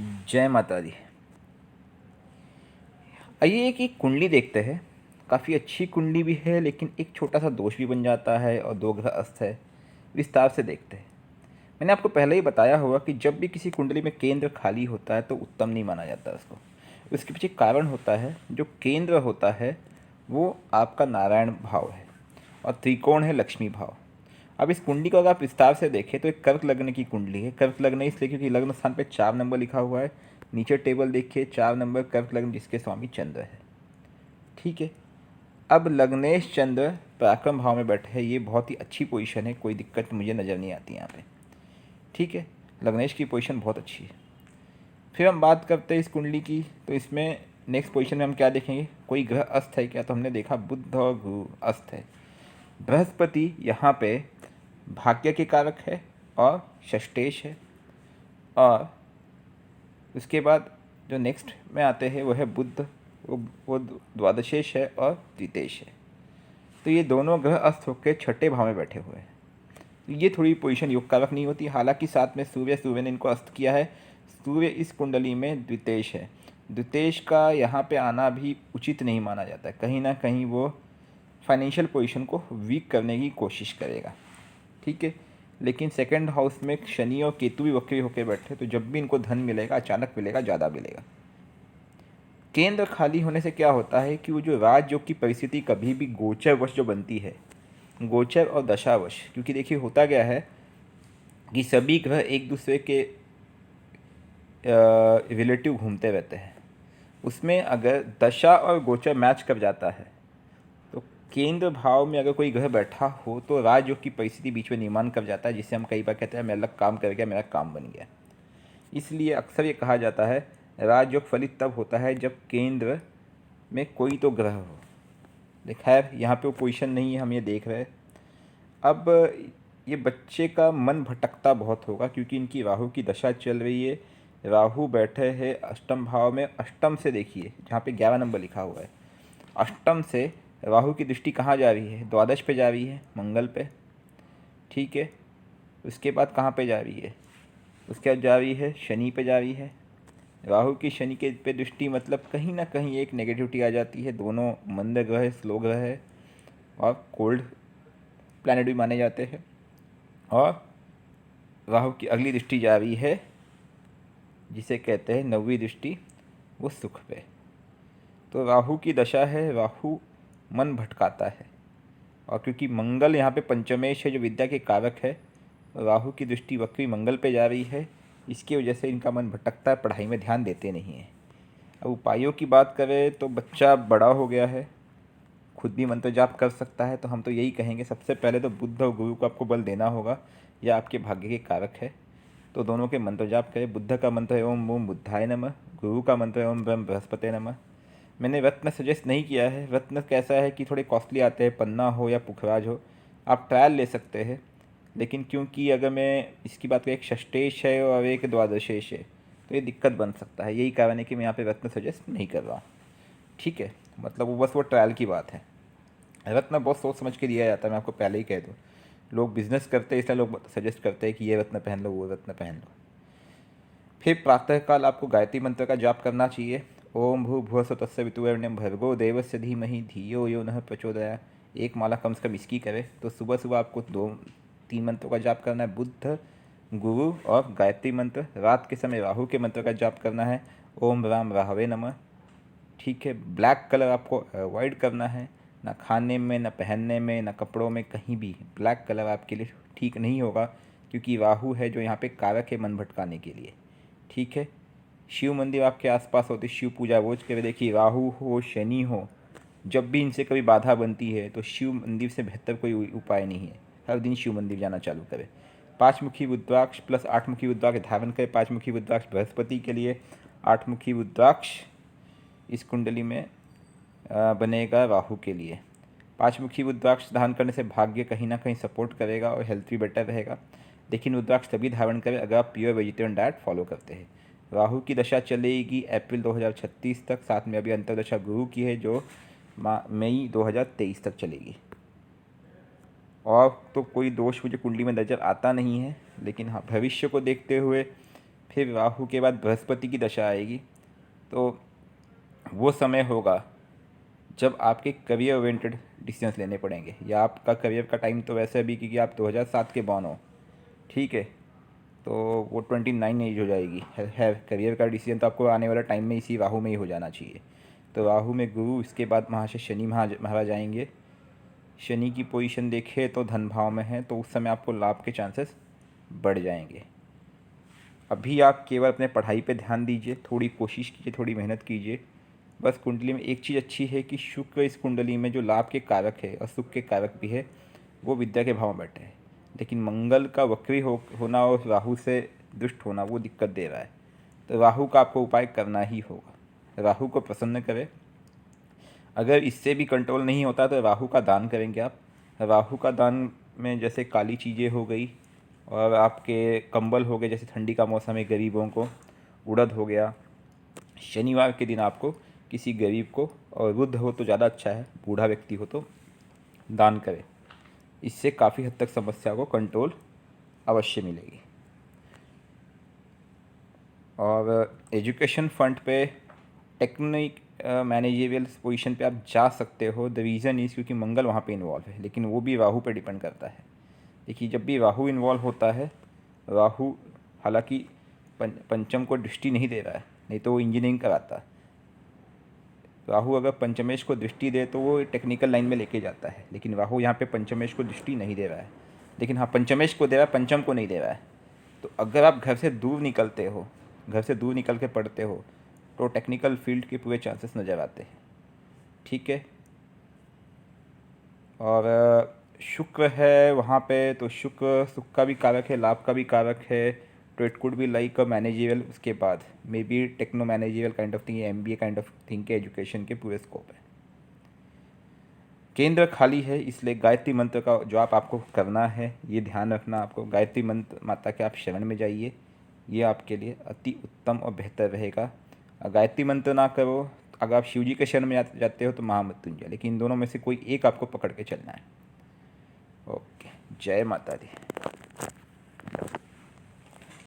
जय माता दी। आइए एक कुंडली देखते हैं। काफ़ी अच्छी कुंडली भी है, लेकिन एक छोटा सा दोष भी बन जाता है और दो ग्रह अस्त है। विस्तार से देखते हैं। मैंने आपको पहले ही बताया होगा कि जब भी किसी कुंडली में केंद्र खाली होता है तो उत्तम नहीं माना जाता उसको। उसके पीछे कारण होता है, जो केंद्र होता है वो आपका नारायण भाव है और त्रिकोण है लक्ष्मी भाव। अब इस कुंडली को अगर आप विस्तार से देखें तो एक कर्क लग्न की कुंडली है। कर्क लग्न इसलिए क्योंकि लग्न स्थान पे 4 नंबर लिखा हुआ है। नीचे टेबल देखिए, 4 नंबर कर्क लग्न जिसके स्वामी चंद्र है। ठीक है। अब लग्नेश चंद्र पराक्रम भाव में बैठे हैं, ये बहुत ही अच्छी पोजीशन है, कोई दिक्कत मुझे नज़र नहीं आती यहाँ पे। ठीक है, लग्नेश की पोजीशन बहुत अच्छी है। फिर हम बात करते हैं इस कुंडली की, तो इसमें नेक्स्ट पोजीशन में हम क्या देखेंगे, कोई ग्रह अस्त है क्या, तो हमने देखा बुध और गुरु अस्त है। बृहस्पति यहाँ पे भाग्य के कारक है और षष्टेश है। और उसके बाद जो नेक्स्ट में आते हैं वो है बुध, वो द्वादशेश है और द्वितेश है। तो ये दोनों ग्रह अस्त होकर छठे भाव में बैठे हुए हैं। तो ये थोड़ी पोजीशन योग कारक नहीं होती। हालांकि साथ में सूर्य ने इनको अस्त किया है। सूर्य इस कुंडली में द्वितेश है। द्वितेश का यहाँ पे आना भी उचित नहीं माना जाता है। कहीं ना कहीं वो फाइनेंशियल पोजीशन को वीक करने की कोशिश करेगा। ठीक है। लेकिन सेकंड हाउस में शनि और केतु भी वक्री होकर बैठे, तो जब भी इनको धन मिलेगा अचानक मिलेगा, ज़्यादा मिलेगा। केंद्र खाली होने से क्या होता है कि वो जो राजयोग की परिस्थिति कभी भी गोचरवश जो बनती है, गोचर और दशावश, क्योंकि देखिए होता क्या है कि सभी ग्रह एक दूसरे के रिलेटिव घूमते रहते हैं। उसमें अगर दशा और गोचर मैच कर जाता है तो केंद्र भाव में अगर कोई ग्रह बैठा हो तो राजयोग की परिस्थिति बीच में निर्माण कर जाता है, जिससे हम कई बार कहते हैं मैं अलग काम कर गया, मेरा काम बन गया। इसलिए अक्सर ये कहा जाता है राजयोग फलित तब होता है जब केंद्र में कोई तो ग्रह हो। खैर यहाँ पे वो पोजीशन नहीं है, हम ये देख रहे हैं। अब ये बच्चे का मन भटकता बहुत होगा क्योंकि इनकी राहु की दशा चल रही है। राहु बैठे हैं अष्टम भाव में। अष्टम से देखिए जहाँ पे 11 नंबर लिखा हुआ है, अष्टम से राहु की दृष्टि कहाँ जा रही है, द्वादश पे जा रही है, मंगल पे। ठीक है। उसके बाद कहाँ पे जा रही है, उसके बाद जा रही है शनि पे जा रही है। राहु की शनि के पे दृष्टि मतलब कहीं ना कहीं एक नेगेटिविटी आ जाती है। दोनों मंद ग्रह है, स्लो ग्रह है और कोल्ड प्लैनेट भी माने जाते हैं। और राहु की अगली दृष्टि जा रही है जिसे कहते हैं 9वीं दृष्टि, वो सुख पे। तो राहु की दशा है, राहु मन भटकाता है। और क्योंकि मंगल यहाँ पे पंचमेश है जो विद्या के कारक है, राहु की दृष्टि वक्री मंगल पे जा रही है, इसकी वजह से इनका मन भटकता है, पढ़ाई में ध्यान देते नहीं हैं। अब उपायों की बात करें तो बच्चा बड़ा हो गया है, खुद भी मंत्र जाप कर सकता है, तो हम तो यही कहेंगे सबसे पहले तो बुद्ध और गुरु को आपको बल देना होगा, यह आपके भाग्य के कारक है। तो दोनों के मंत्र जाप करें। बुद्ध का मंत्र है ओम ओम बुद्धाय नमः, गुरु का मंत्र है ओम ब्रह्म बृहस्पति नमः। मैंने रत्न सजेस्ट नहीं किया है। रत्न कैसा है कि थोड़े कॉस्टली आते हैं, पन्ना हो या पुखराज हो, आप ट्रायल ले सकते हैं। लेकिन क्योंकि अगर मैं इसकी बात करें, एक षष्टेश है और एक द्वादशेश है, तो ये दिक्कत बन सकता है। यही कारण है कि मैं यहाँ पे रत्न सजेस्ट नहीं कर रहा हूँ। ठीक है, मतलब वो बस वो ट्रायल की बात है। रत्न बहुत सोच समझ के दिया जाता है, मैं आपको पहले ही कह दूँ। लोग बिजनेस करते हैं इसलिए लोग सजेस्ट करते हैं कि ये रत्न पहन लो, वो रत्न पहन लो। फिर प्रातःकाल आपको गायत्री मंत्र का जाप करना चाहिए। ओम भू भुव स्वतस्य वितुवर्ण्यम भर्गो देवस्य धीमहि धियो यो नः प्रचोदयात्। एक माला कम से कम इसकी करें। तो सुबह सुबह आपको 2-3 मंत्रों का जाप करना है, बुद्ध, गुरु और गायत्री मंत्र। रात के समय राहु के मंत्र का जाप करना है, ओम राम राहवे नमः। ठीक है। ब्लैक कलर आपको अवॉइड करना है, ना खाने में, ना पहनने में, ना कपड़ों में, कहीं भी ब्लैक कलर आपके लिए ठीक नहीं होगा, क्योंकि राहु है जो यहाँ पे कारक है मन भटकाने के लिए। ठीक है। शिव मंदिर आपके आसपास होती, शिव पूजा रोज करें। देखिए राहु हो शनि हो, जब भी इनसे कभी बाधा बनती है तो शिव मंदिर से बेहतर कोई उपाय नहीं है। हर दिन शिव मंदिर जाना चालू करें। 5 मुखी रुद्राक्ष प्लस 8 मुखी रुद्राक्ष धारण करें। 5 मुखी रुद्राक्ष बृहस्पति के लिए, 8 मुखी रुद्राक्ष इस कुंडली में बनेगा राहु के लिए। 5 मुखी रुद्राक्ष धारण करने से भाग्य कहीं ना कहीं सपोर्ट करेगा और हेल्थ भी बेटर रहेगा। लेकिन रुद्राक्ष तभी धारण करें अगर आप प्योर वेजिटेरियन डाइट फॉलो करते हैं। राहु की दशा चलेगी अप्रैल 2036 तक। साथ में अभी अंतर्दशा गुरु की है जो मई 2023 तक चलेगी। और तो कोई दोष मुझे कुंडली में नज़र आता नहीं है, लेकिन हाँ भविष्य को देखते हुए फिर राहु के बाद बृहस्पति की दशा आएगी। तो वो समय होगा जब आपके करियर ओरिएंटेड डिसीजंस लेने पड़ेंगे, या आपका करियर का टाइम तो वैसे अभी, क्योंकि आप 2007 के बॉर्न हो, ठीक है, तो वो 29 एज हो जाएगी है। करियर का डिसीजन तो आपको आने वाला टाइम में इसी राहु में ही हो जाना चाहिए। तो राहु में गुरु, इसके बाद वहाँ से शनि महाराज आएंगे। शनि की पोजीशन देखें तो धन भाव में है, तो उस समय आपको लाभ के चांसेस बढ़ जाएंगे। अभी आप केवल अपने पढ़ाई पे ध्यान दीजिए, थोड़ी कोशिश कीजिए, थोड़ी मेहनत कीजिए। बस कुंडली में एक चीज़ अच्छी है कि शुक्र इस कुंडली में जो लाभ के कारक है और सुख के कारक भी है, वो विद्या के भाव में बैठे हैं। लेकिन मंगल का वक्री होना और राहु से दुष्ट होना वो दिक्कत दे रहा है। तो राहु का आपको उपाय करना ही होगा, राहु को प्रसन्न करें। अगर इससे भी कंट्रोल नहीं होता तो राहु का दान करेंगे आप। राहु का दान में जैसे काली चीज़ें हो गई, और आपके कंबल हो गए, जैसे ठंडी का मौसम है गरीबों को, उड़द हो गया। शनिवार के दिन आपको किसी गरीब को, और वृद्ध हो तो ज़्यादा अच्छा है, बूढ़ा व्यक्ति हो तो दान करें। इससे काफ़ी हद तक समस्या को कंट्रोल अवश्य मिलेगी। और एजुकेशन फंड पे टेक्निक मैनेजेबल पोजीशन पे आप जा सकते हो। द रीज़न इज़ क्योंकि मंगल वहाँ पे इन्वॉल्व है, लेकिन वो भी राहु पे डिपेंड करता है। देखिए, जब भी राहु इन्वॉल्व होता है, राहु हालांकि पंचम को दृष्टि नहीं दे रहा है, नहीं तो वो इंजीनियरिंग कराता। राहु अगर पंचमेश को दृष्टि दे तो वो टेक्निकल लाइन में लेके जाता है, लेकिन राहु यहाँ पे पंचमेश को दृष्टि नहीं दे रहा है, लेकिन हाँ पंचमेश को दे रहा है, पंचम को नहीं दे रहा है। तो अगर आप घर से दूर निकलते हो, घर से दूर निकल के पढ़ते हो, तो टेक्निकल फील्ड के पूरे चांसेस नज़र आते हैं, ठीक है। और शुक्र है वहाँ पे, तो शुक्र सुख का भी कारक है, लाभ का भी कारक है। तो it could be like a manageable, उसके बाद maybe techno manageable kind of thing, MBA kind of thing के एजुकेशन के पूरे स्कोप है। केंद्र खाली है, इसलिए गायत्री मंत्र का जो आपको करना है, ये ध्यान रखना आपको, गायत्री मंत्र माता के आप शरण में जाइए, ये आपके लिए अति उत्तम और बेहतर रहेगा। गायत्री मंत्र ना करो, अगर आप शिव जी के शरण में जाते हो तो महामृत्युंजय, लेकिन इन दोनों में से कोई एक आपको पकड़ के चलना है। ओके, जय माता दी।